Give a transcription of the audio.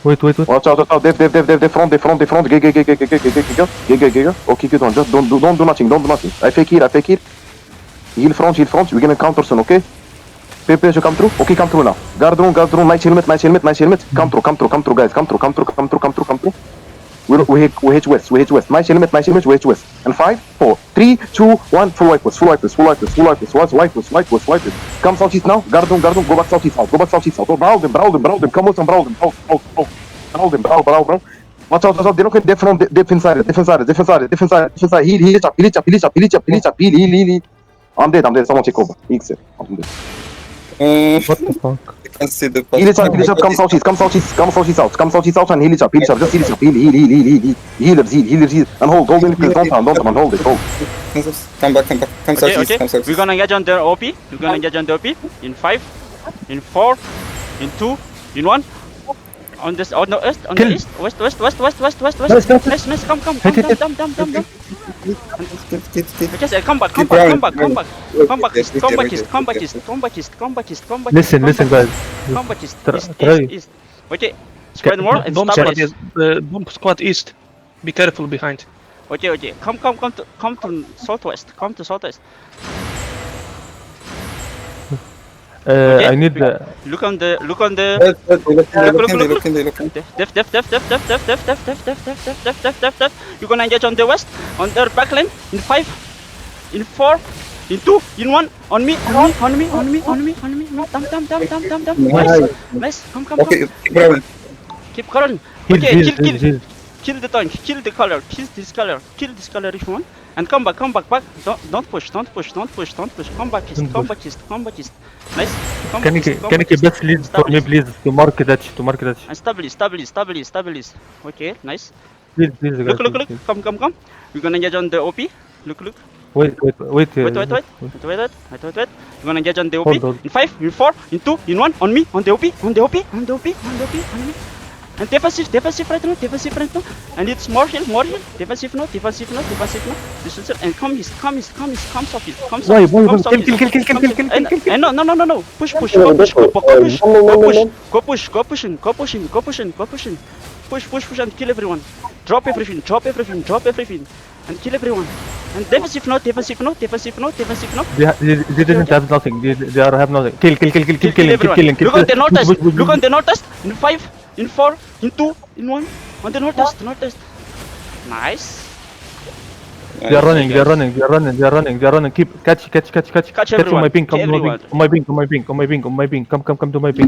Wait. Watch out. Dev, front. Giga. Okay, good one. Just don't do nothing. I fake here. Heal front. We're gonna counter soon, okay? Pepe, you come through? Okay, come through now. Guard room. Nice helmet. Come through, guys. Come through. We hit west. Nice helmet, we hit west. And 5, 4, 3, 2, 1. Full wipe west. Wipe west. Come southeast now. Guard room. Go back southeast south. Brawl them. Come on, brawl them. Brawl. Watch out. They don't get def inside. Heal up. I'm dead. Someone take over. Exit. I'm dead. What the fuck? I can see the Heal it up. Come southeast south and heal it up. Just heal it up. Heal. And hold it. Don't hold it. Come back. Come southeast. Okay. We're gonna engage on the OP. In 5, in 4, in 2, in 1. On the east, on the east, west. Nice. Come. Just come back. Listen, guys. East. Okay, spread more and stabilize. Bomb squad east. Be careful behind. Okay. Come to southwest. I need the. Look on the. Look. Def. You're gonna engage on the west, on their backline. In 5, in 4, in 2, in 1. On me. No, damn. Nice. Come. Okay, keep Keep crawling. Okay, kill the tank. Kill the color. Kill this color if you want. And come back. Don't push. Come back east. Nice. Can you best lead for me, please, to mark that? And stabilize. Okay, nice. Please, guys. Look. Come. We're gonna engage on the OP. Look. Wait. Wait. You're gonna engage on the OP. Hold. In 5, in 4, in 2, in 1. On me. On the OP. And defensive right now. And it's more heal. Defensive now. This and come southeast. Why? Kill. No. Push. Go pushing. Push and kill everyone. Drop everything. And kill everyone. And defensive now. They didn't have nothing. They have nothing. Kill. Look on the northeast. In 5, in 4, in 2, in 1. On the northeast. Nice. They are running. Keep catch on my ping. Come to my ping. Come to my ping.